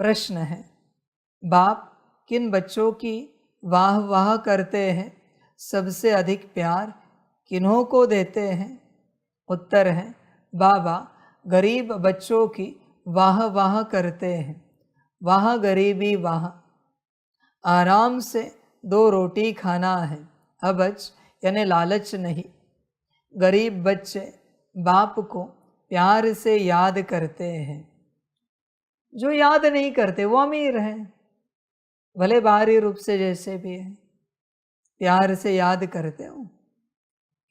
प्रश्न है, बाप किन बच्चों की वाह वाह करते हैं, सबसे अधिक प्यार किन्हों को देते हैं? उत्तर है, बाबा गरीब बच्चों की वाह वाह करते हैं। वाह गरीबी वाह, आराम से 2 रोटी खाना है, हबच यानी लालच नहीं। गरीब बच्चे बाप को प्यार से याद करते हैं। जो याद नहीं करते वो अमीर हैं, भले बाहरी रूप से जैसे भी हैं, प्यार से याद करते हो।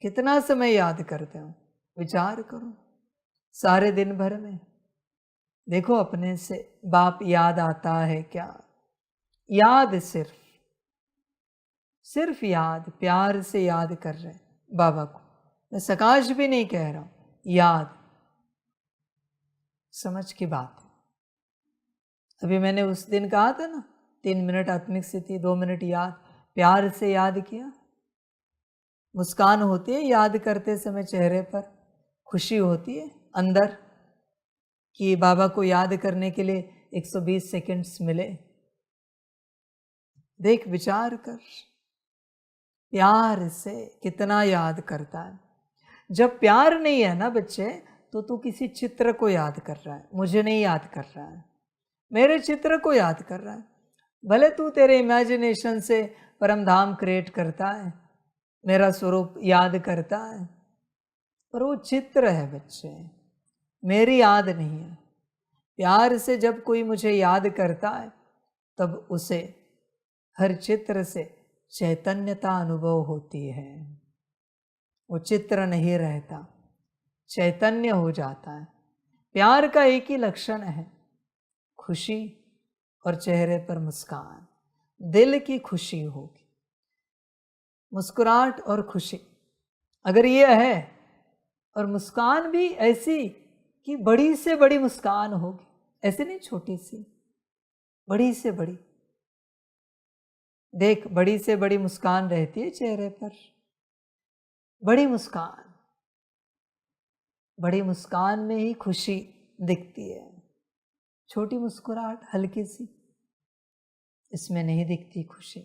कितना समय याद करते हो? विचार करो। सारे दिन भर में देखो अपने से बाप याद आता है क्या? याद सिर्फ याद, प्यार से याद कर रहे हैं बाबा को। मैं सकाश भी नहीं कह रहा हूं, याद। समझ की बात है। अभी मैंने उस दिन कहा था ना, 3 मिनट आत्मिक स्थिति, 2 मिनट याद। प्यार से याद किया, मुस्कान होती है याद करते समय, चेहरे पर खुशी होती है अंदर कि बाबा को याद करने के लिए 120 सेकंड्स मिले। देख, विचार कर, प्यार से कितना याद करता है। जब प्यार नहीं है ना बच्चे, तो तू किसी चित्र को याद कर रहा है, मुझे नहीं याद कर रहा है, मेरे चित्र को याद कर रहा है। भले तू तेरे इमेजिनेशन से परम धाम क्रिएट करता है, मेरा स्वरूप याद करता है, पर वो चित्र है बच्चे, मेरी याद नहीं है। प्यार से जब कोई मुझे याद करता है, तब उसे हर चित्र से चैतन्यता अनुभव होती है। वो चित्र नहीं रहता, चैतन्य हो जाता है। प्यार का एक ही लक्षण है, खुशी और चेहरे पर मुस्कान। दिल की खुशी होगी, मुस्कुराहट और खुशी अगर ये है, और मुस्कान भी ऐसी कि बड़ी से बड़ी मुस्कान होगी, ऐसे नहीं छोटी सी, बड़ी से बड़ी। देख, बड़ी से बड़ी मुस्कान रहती है चेहरे पर, बड़ी मुस्कान, बड़ी मुस्कान में ही खुशी दिखती है। छोटी मुस्कुराहट हल्की सी, इसमें नहीं दिखती खुशी।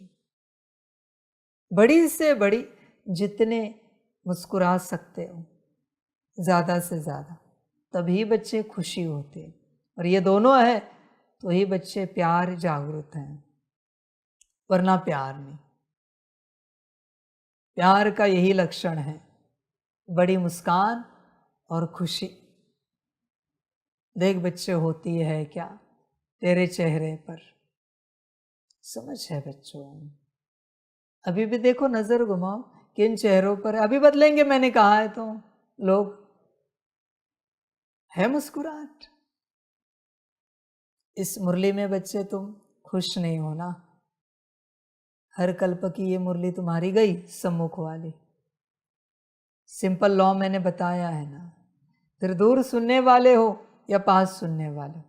बड़ी से बड़ी जितने मुस्कुरा सकते हो ज़्यादा से ज़्यादा, तभी बच्चे खुशी होते हैं। और ये दोनों है तो ही बच्चे प्यार जागृत हैं, वरना प्यार नहीं। प्यार का यही लक्षण है, बड़ी मुस्कान और खुशी। देख बच्चे, होती है क्या तेरे चेहरे पर? समझ है बच्चों? अभी भी देखो, नजर घुमाओ, किन चेहरों पर है? अभी बदलेंगे मैंने कहा है तो लोग, है मुस्कुराहट। इस मुरली में बच्चे तुम खुश नहीं हो ना? हर कल्प की ये मुरली तुम्हारी गई सम्मुख वाली। सिंपल लॉ मैंने बताया है ना। फिर दूर सुनने वाले हो या पास सुनने वाले,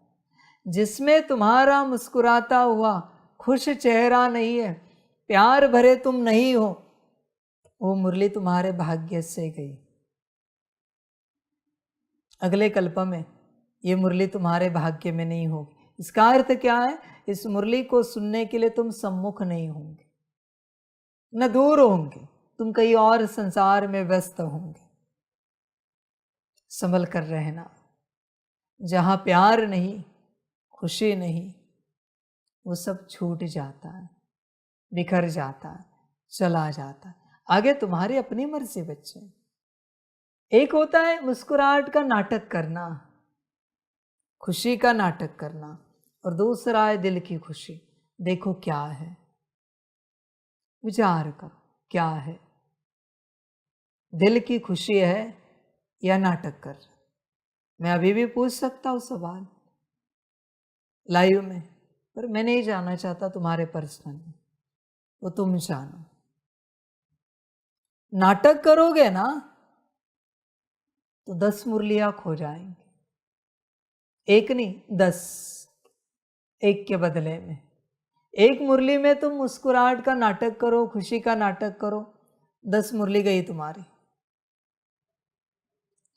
जिसमें तुम्हारा मुस्कुराता हुआ खुश चेहरा नहीं है, प्यार भरे तुम नहीं हो, वो मुरली तुम्हारे भाग्य से गई। अगले कल्प में ये मुरली तुम्हारे भाग्य में नहीं होगी। इसका अर्थ क्या है? इस मुरली को सुनने के लिए तुम सम्मुख नहीं होंगे, न दूर होंगे, तुम कहीं और संसार में व्यस्त होंगे। संभल कर रहना। जहां प्यार नहीं, खुशी नहीं, वो सब छूट जाता है, बिखर जाता है, चला जाता है। आगे तुम्हारी अपनी मर्जी बच्चे। एक होता है मुस्कुराहट का नाटक करना, खुशी का नाटक करना, और दूसरा है दिल की खुशी। देखो क्या है, विचार करो क्या है? दिल की खुशी है या नाटक कर? मैं अभी भी पूछ सकता हूं सवाल लाइव में, पर मैं नहीं जानना चाहता तुम्हारे पर्सनल में, वो तुम जानो। नाटक करोगे ना तो 10 मुरलियां खो जाएंगे, एक नहीं 10, एक के बदले में। एक मुरली में तुम मुस्कुराहट का नाटक करो, खुशी का नाटक करो, 10 मुरली गई तुम्हारी।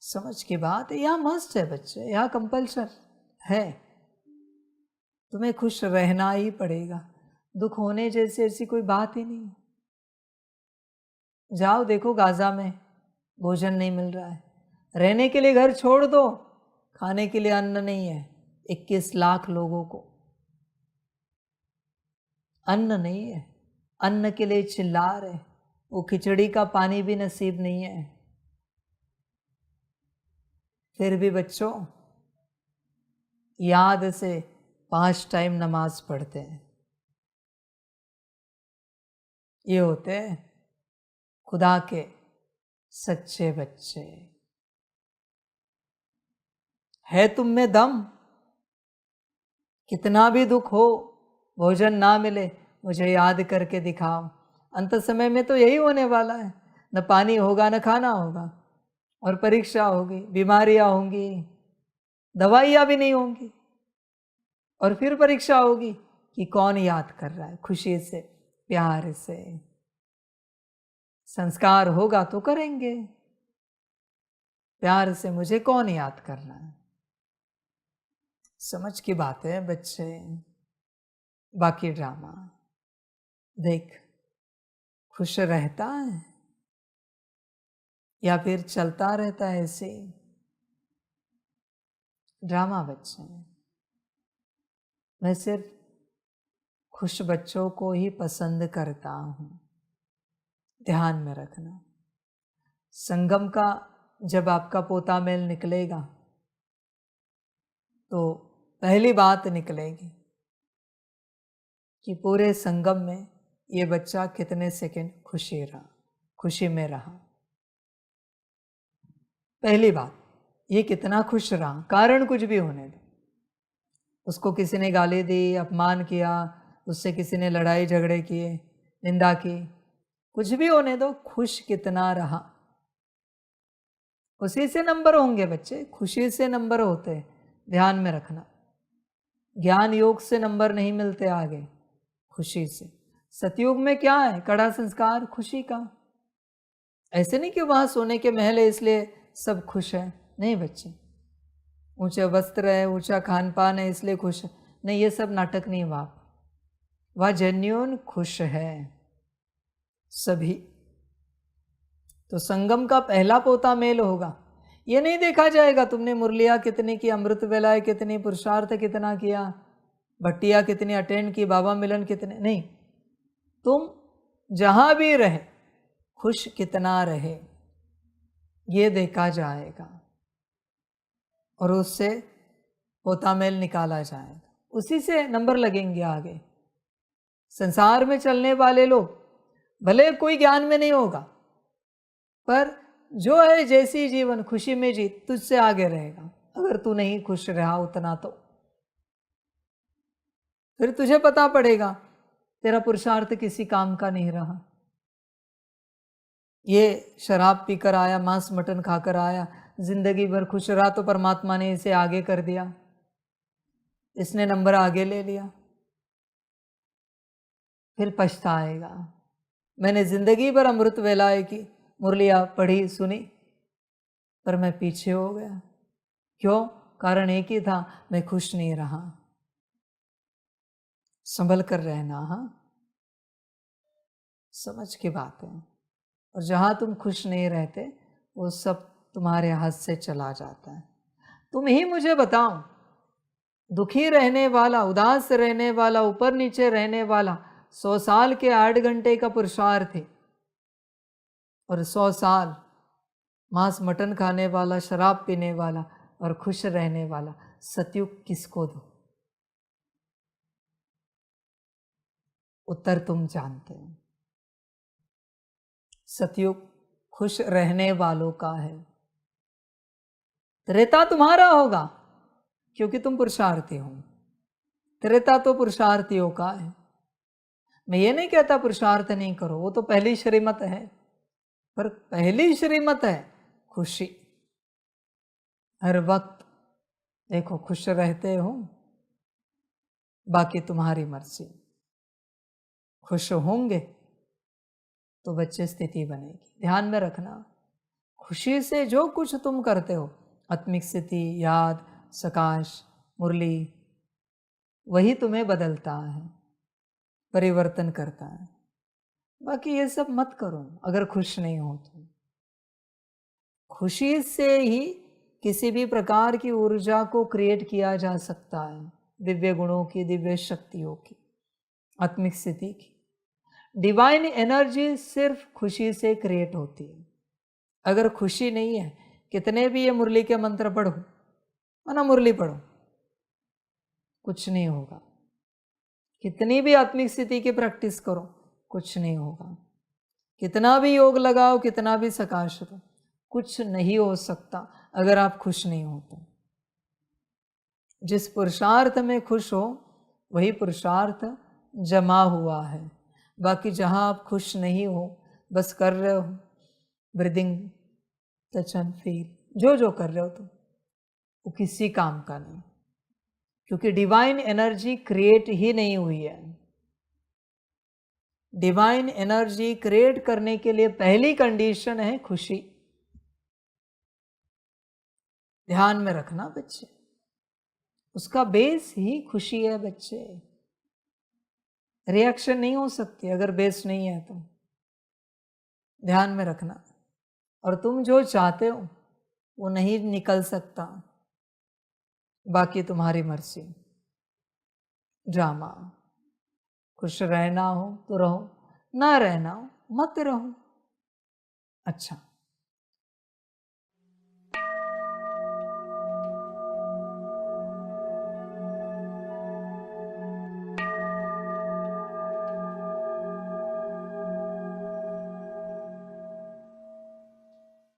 समझ की बात है। यहां मस्ट है बच्चे, यहां कंपल्सन है। तुम्हें खुश रहना ही पड़ेगा। दुख होने जैसी ऐसी कोई बात ही नहीं। जाओ देखो, गाजा में भोजन नहीं मिल रहा है, रहने के लिए घर छोड़ दो, खाने के लिए अन्न नहीं है। 21 लाख लोगों को अन्न नहीं है, अन्न के लिए चिल्ला रहे, वो खिचड़ी का पानी भी नसीब नहीं है। फिर भी बच्चों याद से 5 टाइम नमाज पढ़ते हैं। ये होते हैं खुदा के सच्चे बच्चे। है तुम में दम, कितना भी दुख हो, भोजन ना मिले, मुझे याद करके दिखाओ। अंत समय में तो यही होने वाला है, न पानी होगा न खाना होगा, और परीक्षा होगी, बीमारियां होंगी, दवाइयां भी नहीं होंगी, और फिर परीक्षा होगी कि कौन याद कर रहा है खुशी से, प्यार से। संस्कार होगा तो करेंगे, प्यार से मुझे कौन याद कर रहा है। समझ की बात है बच्चे। बाकी ड्रामा देख, खुश रहता है या फिर चलता रहता है ऐसे। ड्रामा बच्चे, मैं सिर्फ खुश बच्चों को ही पसंद करता हूं। ध्यान में रखना, संगम का जब आपका पोता मेल निकलेगा तो पहली बात निकलेगी कि पूरे संगम में ये बच्चा कितने सेकंड खुशी में रहा। पहली बात, ये कितना खुश रहा, कारण कुछ भी होने दो। उसको किसी ने गाली दी, अपमान किया, उससे किसी ने लड़ाई झगड़े किए, निंदा की, कुछ भी होने दो, खुश कितना रहा, उसी से नंबर होंगे बच्चे। खुशी से नंबर होते हैं, ध्यान में रखना। ज्ञान योग से नंबर नहीं मिलते आगे, खुशी से। सतयुग में क्या है, कड़ा संस्कार खुशी का। ऐसे नहीं कि वहां सोने के महल है इसलिए सब खुश है, नहीं बच्चे। ऊंचे वस्त्र है, ऊंचा खान पान है इसलिए खुश है, नहीं, ये सब नाटक नहीं। वह जेन्युइन खुश है सभी। तो संगम का पहला पोता मेल होगा। ये नहीं देखा जाएगा तुमने मुरलिया कितनी की, अमृत वेलाएं कितनी, पुरुषार्थ कितना किया, भट्टिया कितनी अटेंड की, बाबा मिलन कितने, नहीं। तुम जहां भी रहे खुश कितना रहे, ये देखा जाएगा और उससे पोता मेल निकाला जाएगा, उसी से नंबर लगेंगे आगे। संसार में चलने वाले लोग भले कोई ज्ञान में नहीं होगा, पर जो है जैसी जीवन खुशी में जी, तुझसे आगे रहेगा। अगर तू नहीं खुश रहा उतना तो फिर तुझे पता पड़ेगा तेरा पुरुषार्थ किसी काम का नहीं रहा। ये शराब पीकर आया, मांस मटन खाकर आया, जिंदगी भर खुश रहा तो परमात्मा ने इसे आगे कर दिया, इसने नंबर आगे ले लिया, फिर पछताएगा। मैंने जिंदगी भर अमृत वेलाएं की, मुरलिया पढ़ी सुनी, पर मैं पीछे हो गया। क्यों? कारण एक ही था, मैं खुश नहीं रहा। संभल कर रहना, हाँ, समझ की बात है। और जहां तुम खुश नहीं रहते वो सब तुम्हारे हाथ से चला जाता है। तुम ही मुझे बताओ, दुखी रहने वाला, उदास रहने वाला, ऊपर नीचे रहने वाला 100 साल के 8 घंटे का पुरुषार्थ है, और 100 साल मांस मटन खाने वाला, शराब पीने वाला और खुश रहने वाला, सतयुग किसको दो? उत्तर तुम जानते हो। सतयुग खुश रहने वालों का है। त्रेता तुम्हारा होगा क्योंकि तुम पुरुषार्थी हो। त्रेता तो पुरुषार्थियों का है। मैं ये नहीं कहता पुरुषार्थ नहीं करो, वो तो पहली श्रीमत है, पर पहली श्रीमत है खुशी। हर वक्त देखो खुश रहते हो, बाकी तुम्हारी मर्जी। खुश होंगे तो बच्चे स्थिति बनेगी। ध्यान में रखना, खुशी से जो कुछ तुम करते हो, आत्मिक स्थिति, याद, सकाश, मुरली, वही तुम्हें बदलता है, परिवर्तन करता है। बाकी ये सब मत करो अगर खुश नहीं हो तो। खुशी से ही किसी भी प्रकार की ऊर्जा को क्रिएट किया जा सकता है, दिव्य गुणों की, दिव्य शक्तियों की, आत्मिक स्थिति की। डिवाइन एनर्जी सिर्फ खुशी से क्रिएट होती है। अगर खुशी नहीं है, कितने भी ये मुरली के मंत्र पढ़ो, माना मुरली पढ़ो, कुछ नहीं होगा। कितनी भी आत्मिक स्थिति की प्रैक्टिस करो, कुछ नहीं होगा। कितना भी योग लगाओ, कितना भी सकाश करो, कुछ नहीं हो सकता अगर आप खुश नहीं हो तो। जिस पुरुषार्थ में खुश हो वही पुरुषार्थ जमा हुआ है। बाकी जहाँ आप खुश नहीं हो, बस कर रहे हो ब्रीदिंग, टच एंड फील, जो जो कर रहे हो तुम, वो किसी काम का नहीं, क्योंकि डिवाइन एनर्जी क्रिएट ही नहीं हुई है। डिवाइन एनर्जी क्रिएट करने के लिए पहली कंडीशन है खुशी। ध्यान में रखना बच्चे, उसका बेस ही खुशी है बच्चे। रिएक्शन नहीं हो सकती अगर बेस नहीं है तो, ध्यान में रखना। और तुम जो चाहते हो वो नहीं निकल सकता, बाकी तुम्हारी मर्जी। ड्रामा, खुश रहना हो तो रहो, ना रहना हो मत रहो। अच्छा।